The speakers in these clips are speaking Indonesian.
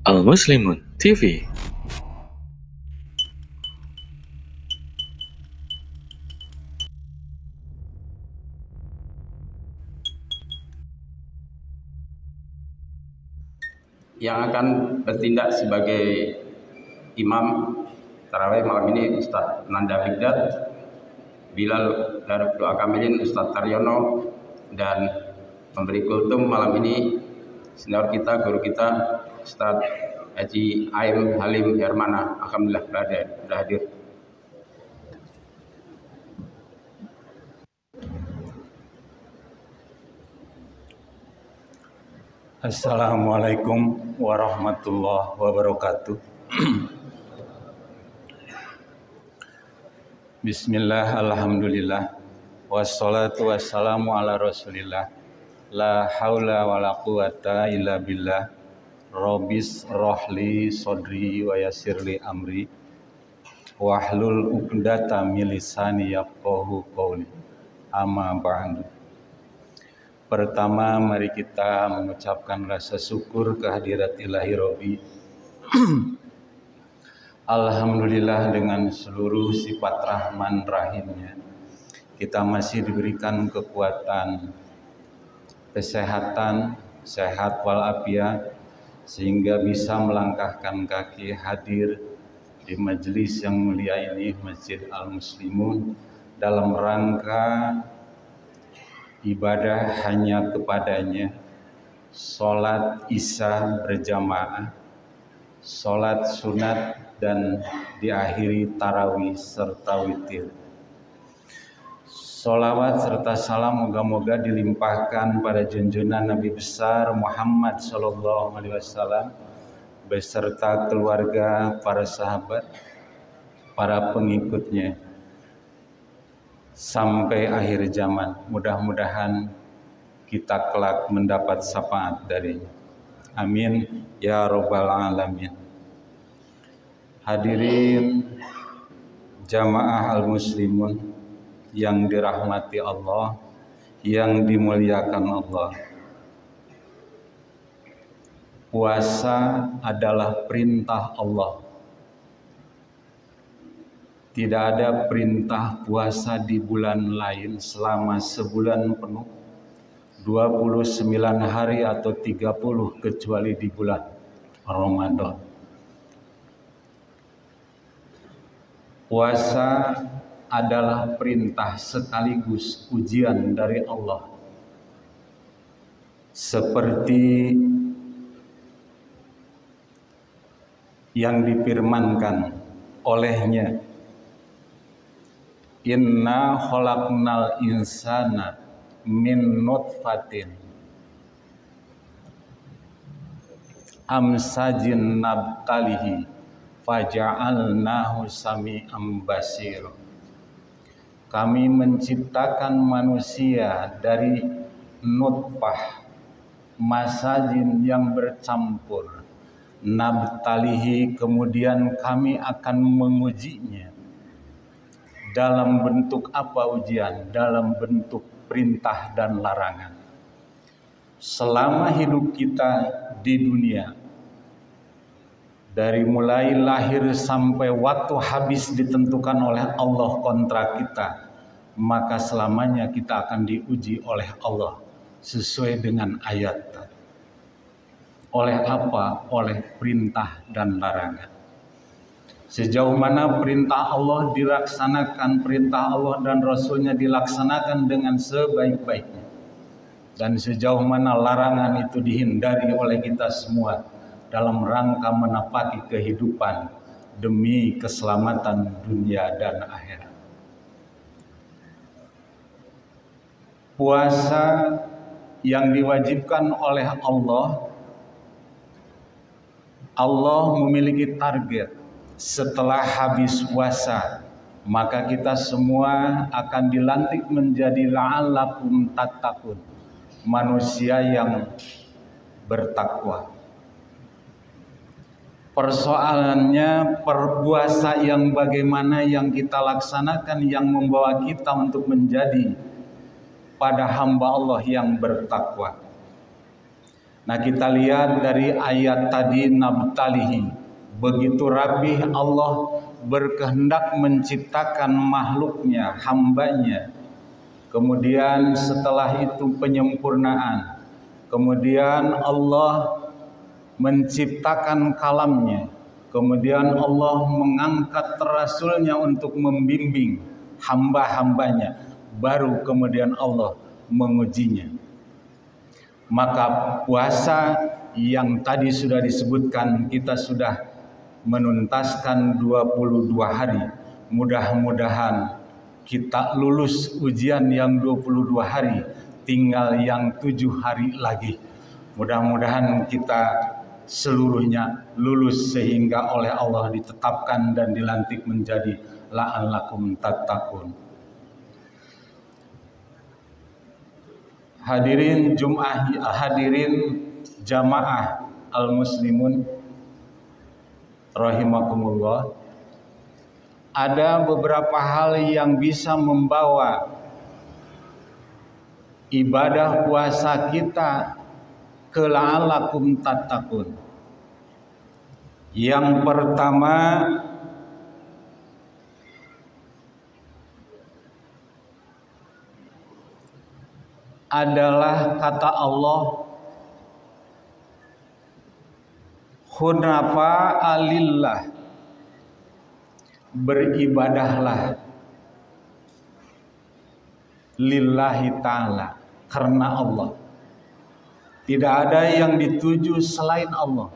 Al Muslimun TV. Yang akan bertindak sebagai imam tarawih malam ini Ustaz Nanda Bigdat, Bilal Darul Doa Kamilin Ustaz Taryono, dan memberi kultum malam ini senior kita, guru kita Ustaz Haji Aim Halim Hermana. Alhamdulillah sudah hadir. Assalamualaikum warahmatullahi wabarakatuh. Bismillah, alhamdulillah, wassalatu wassalamu ala rasulillah, la haula wa la quwata illa billah, Rabbis rohli sodri wa yassirli amri, wahlul uqdata min lisani yafqahu qawli, amma ba'du. Pertama, mari kita mengucapkan rasa syukur kehadirat Ilahi Robbi. Alhamdulillah, dengan seluruh sifat rahman rahimnya kita masih diberikan kekuatan, kesehatan, sehat walafiat, sehingga bisa melangkahkan kaki hadir di majelis yang mulia ini, Masjid Al Muslimun, dalam rangka ibadah hanya kepadanya, sholat isya berjamaah, sholat sunat, dan diakhiri tarawih serta witir. Sholawat serta salam moga-moga dilimpahkan pada junjungan Nabi besar Muhammad SAW beserta keluarga, para sahabat, para pengikutnya sampai akhir zaman. Mudah-mudahan kita kelak mendapat syafaat darinya. Amin ya rabbal alamin. Hadirin jamaah al-muslimun yang dirahmati Allah, yang dimuliakan Allah. Puasa adalah perintah Allah. Tidak ada perintah puasa di bulan lain selama sebulan penuh, 29 hari atau 30 kecuali di bulan Ramadan. Puasa adalah perintah sekaligus ujian dari Allah. Seperti yang difirmankan olehnya, inna khalaqnal insana min nutfatin amsajin nabtalihi faja'alnahu sami'an basir. Kami menciptakan manusia dari nutfah, masajin yang bercampur, nabtalihi, kemudian kami akan mengujinya. Dalam bentuk apa ujian? Dalam bentuk perintah dan larangan. Selama hidup kita di dunia, dari mulai lahir sampai waktu habis ditentukan oleh Allah kontrak kita, maka selamanya kita akan diuji oleh Allah sesuai dengan ayat tadi. Oleh apa? Oleh perintah dan larangan. Sejauh mana perintah Allah dilaksanakan, perintah Allah dan Rasulnya dilaksanakan dengan sebaik-baiknya, dan sejauh mana larangan itu dihindari oleh kita semua dalam rangka menapaki kehidupan demi keselamatan dunia dan akhirat. Puasa yang diwajibkan oleh Allah, Allah memiliki target. Setelah habis puasa, maka kita semua akan dilantik menjadi la'allakum tattaqun, manusia yang bertakwa. Persoalannya perpuasa yang bagaimana yang kita laksanakan yang membawa kita untuk menjadi pada hamba Allah yang bertakwa. Nah, kita lihat dari ayat tadi, nabtalihi, begitu rapih Allah berkehendak menciptakan makhluknya, hambanya. Kemudian setelah itu penyempurnaan. Kemudian Allah menciptakan kalamnya. Kemudian Allah mengangkat rasulnya untuk membimbing hamba-hambanya. Baru kemudian Allah mengujinya. Maka puasa yang tadi sudah disebutkan, kita sudah menuntaskan 22 hari. Mudah-mudahan kita lulus ujian yang 22 hari, tinggal yang 7 hari lagi. Mudah-mudahan kita seluruhnya lulus sehingga oleh Allah ditetapkan dan dilantik menjadi la'allakum tattaqun. Hadirin jamaah al-muslimun rahimakumullah. Ada beberapa hal yang bisa membawa ibadah puasa kita ke la'allakum tattaqun. Yang pertama adalah kata Allah, hunafa alillah, beribadahlah lillahi ta'ala, karena Allah. Tidak ada yang dituju selain Allah.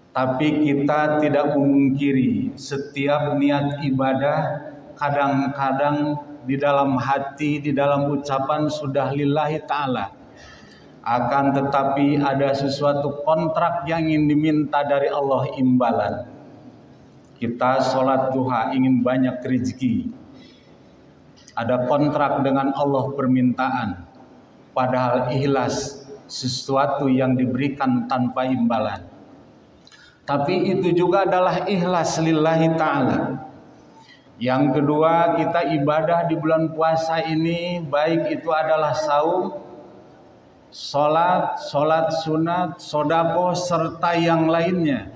Tapi kita tidak memungkiri setiap niat ibadah kadang-kadang di dalam hati, di dalam ucapan sudah lillahi ta'ala. Akan tetapi ada sesuatu kontrak yang ingin diminta dari Allah imbalan. Kita sholat duha ingin banyak rezeki. Ada kontrak dengan Allah permintaan. Padahal ikhlas sesuatu yang diberikan tanpa imbalan. Tapi itu juga adalah ikhlas lillahi ta'ala. Yang kedua, kita ibadah di bulan puasa ini, baik itu adalah saum, sholat sunat, sodako, serta yang lainnya,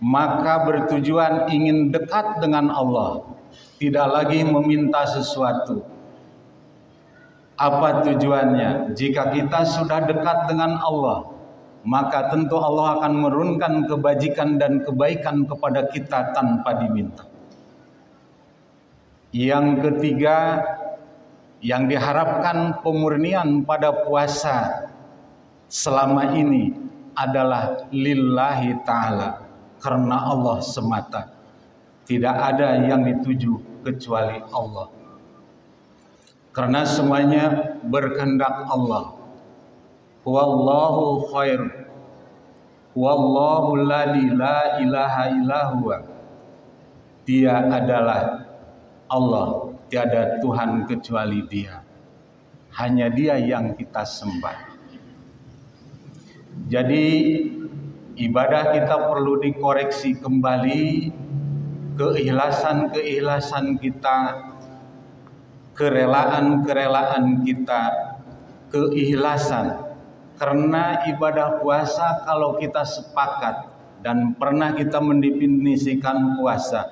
maka bertujuan ingin dekat dengan Allah, tidak lagi meminta sesuatu. Apa tujuannya? Jika kita sudah dekat dengan Allah, maka tentu Allah akan menurunkan kebajikan dan kebaikan kepada kita tanpa diminta. Yang ketiga, yang diharapkan pemurnian pada puasa selama ini adalah lillahi ta'ala, karena Allah semata. Tidak ada yang dituju kecuali Allah. Karena semuanya berkehendak Allah. Wallahu khair. Wallahu alladzi la ilaha illa huwa. Dia adalah Allah, tiada Tuhan kecuali Dia. Hanya Dia yang kita sembah. Jadi ibadah kita perlu dikoreksi kembali, keikhlasan kita, kerelaan kita, keikhlasan. Karena ibadah puasa kalau kita sepakat dan pernah kita mendefinisikan puasa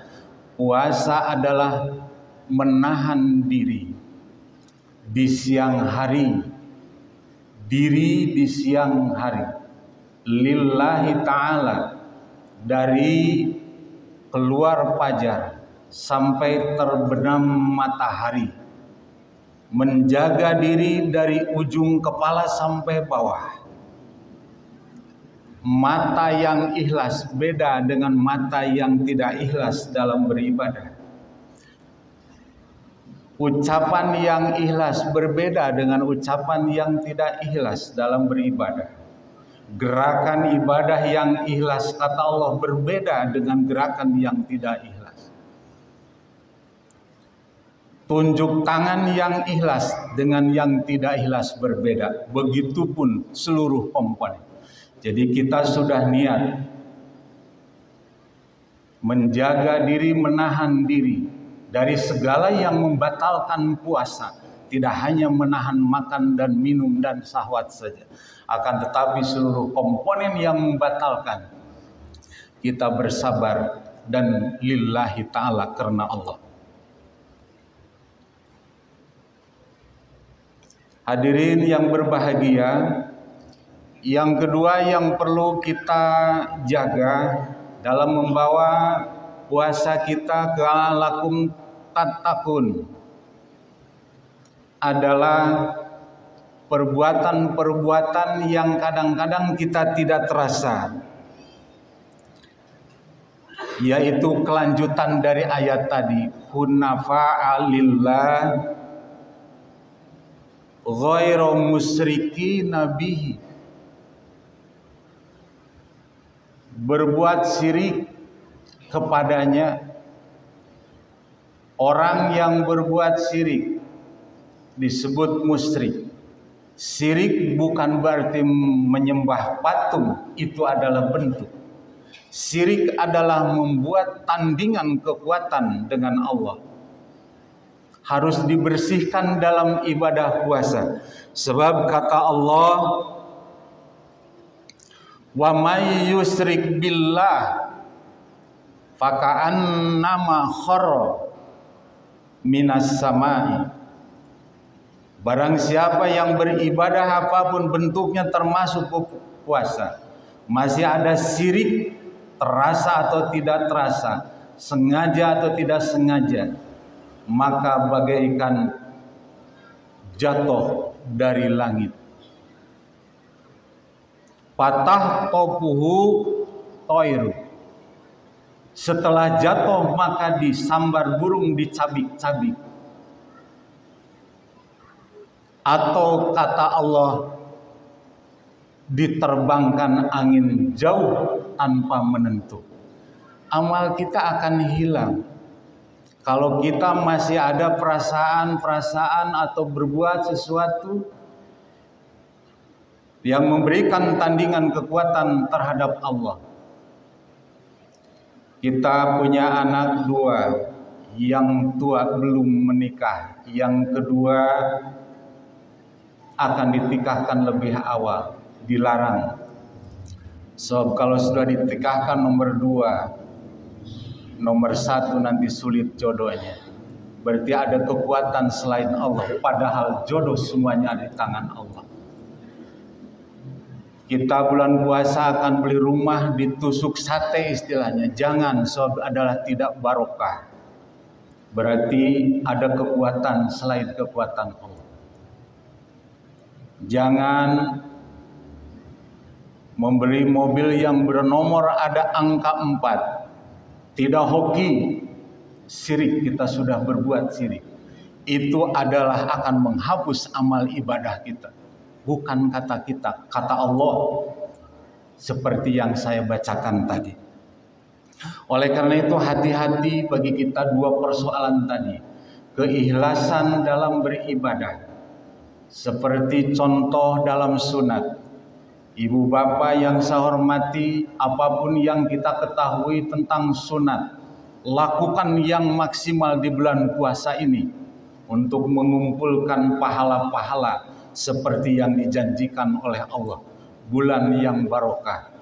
adalah menahan diri di siang hari, di siang hari lillahi ta'ala, dari keluar fajar sampai terbenam matahari, menjaga diri dari ujung kepala sampai bawah. Mata yang ikhlas beda dengan mata yang tidak ikhlas dalam beribadah. Ucapan yang ikhlas berbeda dengan ucapan yang tidak ikhlas dalam beribadah. Gerakan ibadah yang ikhlas kata Allah berbeda dengan gerakan yang tidak ikhlas. Tunjuk tangan yang ikhlas dengan yang tidak ikhlas berbeda. Begitupun seluruh komponen. Jadi kita sudah niat menjaga diri, menahan diri dari segala yang membatalkan puasa. tidak hanya menahan makan dan minum dan syahwat saja, akan tetapi seluruh komponen yang membatalkan, kita bersabar dan lillahi ta'ala, karena Allah. Hadirin yang berbahagia, yang kedua yang perlu kita jaga dalam membawa puasa kita ke la'allakum tattaqun adalah perbuatan-perbuatan yang kadang-kadang kita tidak terasa, yaitu kelanjutan dari ayat tadi, hunafa'a lillah ghairu musyrikina bihi, berbuat syirik kepadanya. Orang yang berbuat syirik disebut musyrik. Syirik bukan berarti menyembah patung, itu adalah bentuk. Syirik adalah membuat tandingan kekuatan dengan Allah. Harus dibersihkan dalam ibadah puasa. Sebab kata Allah, wa may yusyrik billah faka'annama kharra minas samai. Barang siapa yang beribadah apapun bentuknya termasuk puasa, masih ada syirik, terasa atau tidak terasa, sengaja atau tidak sengaja, maka bagaikan jatuh dari langit. Patah topuhu toiru, setelah jatuh maka disambar burung, dicabik-cabik. Atau kata Allah, diterbangkan angin jauh tanpa menentu. Amal kita akan hilang kalau kita masih ada perasaan-perasaan atau berbuat sesuatu yang memberikan tandingan kekuatan terhadap Allah. Kita punya anak dua, yang tua belum menikah, yang kedua akan dinikahkan lebih awal, dilarang. So kalau sudah dinikahkan nomor 2, nomor 1 nanti sulit jodohnya. Berarti ada kekuatan selain Allah, padahal jodoh semuanya ada di tangan Allah. Kita bulan puasa akan beli rumah ditusuk sate istilahnya. Jangan, sebab adalah tidak barokah. Berarti ada kekuatan selain kekuatan Allah. Jangan membeli mobil yang bernomor ada angka 4. Tidak hoki, syirik, kita sudah berbuat syirik. Itu adalah akan menghapus amal ibadah kita. Bukan kata kita, kata Allah. Seperti yang saya bacakan tadi. Oleh karena itu hati-hati bagi kita dua persoalan tadi. Keikhlasan dalam beribadah. Seperti contoh dalam sunat. Ibu bapak yang saya hormati, apapun yang kita ketahui tentang sunat, lakukan yang maksimal di bulan puasa ini untuk mengumpulkan pahala-pahala seperti yang dijanjikan oleh Allah, bulan yang barokah.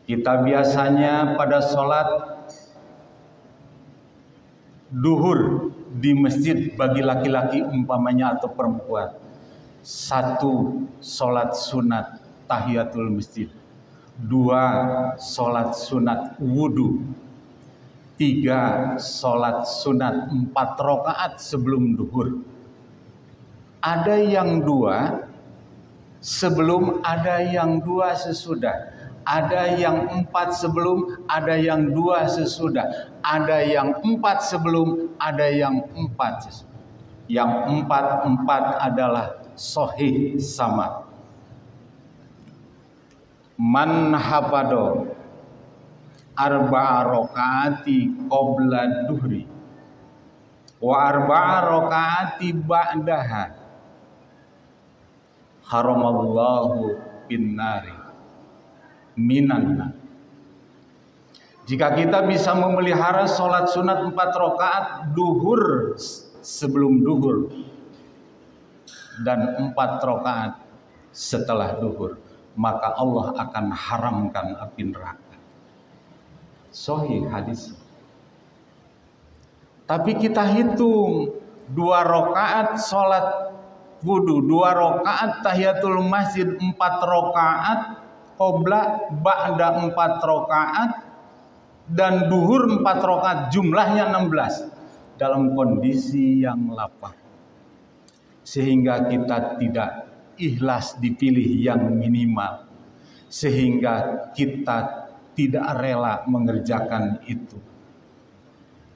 Kita biasanya pada sholat duhur di masjid bagi laki-laki umpamanya atau perempuan, 1 sholat sunat tahiyatul masjid, 2 sholat sunat wudu, 3 sholat sunat 4 rakaat sebelum duhur. Ada yang 2 sebelum, ada yang 2 sesudah. Ada yang 4 sebelum, ada yang 2 sesudah. Ada yang 4 sebelum, ada yang 4 sesudah. Yang 4 adalah sahih sama. Man hafado arba'a rakaati qabla duhri wa arba'a rakaati ba'daha haramallahu binnari minanna. Jika kita bisa memelihara sholat sunat 4 rakaat duhur sebelum duhur, dan 4 rakaat setelah duhur, maka Allah akan haramkan api neraka. Sahih hadis. Tapi kita hitung 2 rakaat sholat wudu, 2 rakaat tahiyatul masjid, 4 rakaat qobla, ba'da 4 rakaat, dan duhur 4 rakaat, jumlahnya 16 dalam kondisi yang lapang. Sehingga kita tidak ikhlas dipilih yang minimal, sehingga kita tidak rela mengerjakan itu,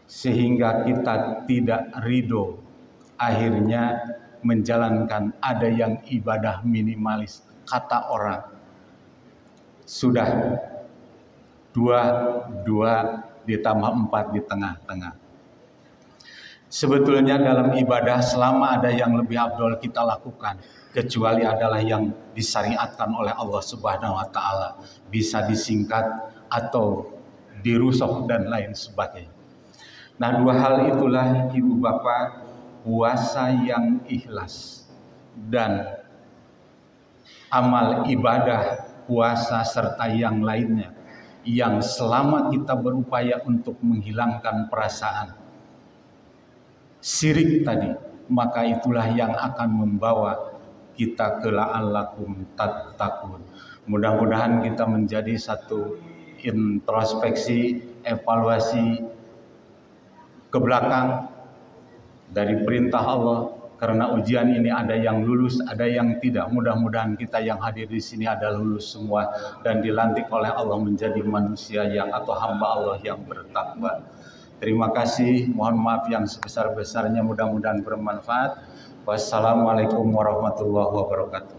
sehingga kita tidak ridho, akhirnya menjalankan ada yang ibadah minimalis. Kata orang, sudah 2 ditambah 4 di tengah-tengah. Sebetulnya dalam ibadah selama ada yang lebih afdol kita lakukan, kecuali adalah yang disyariatkan oleh Allah Subhanahu wa taala, bisa disingkat atau dirusuk dan lain sebagainya. Nah, 2 hal itulah Ibu Bapak, puasa yang ikhlas dan amal ibadah puasa serta yang lainnya yang selama kita berupaya untuk menghilangkan perasaan syirik tadi, maka itulah yang akan membawa kita ke la'allakum tattaqun. Mudah-mudahan kita menjadi satu introspeksi, evaluasi ke belakang dari perintah Allah, karena ujian ini ada yang lulus, ada yang tidak. Mudah-mudahan kita yang hadir di sini adalah lulus semua dan dilantik oleh Allah menjadi manusia yang atau hamba Allah yang bertakwa. Terima kasih, mohon maaf yang sebesar-besarnya, mudah-mudahan bermanfaat. Wassalamualaikum warahmatullahi wabarakatuh.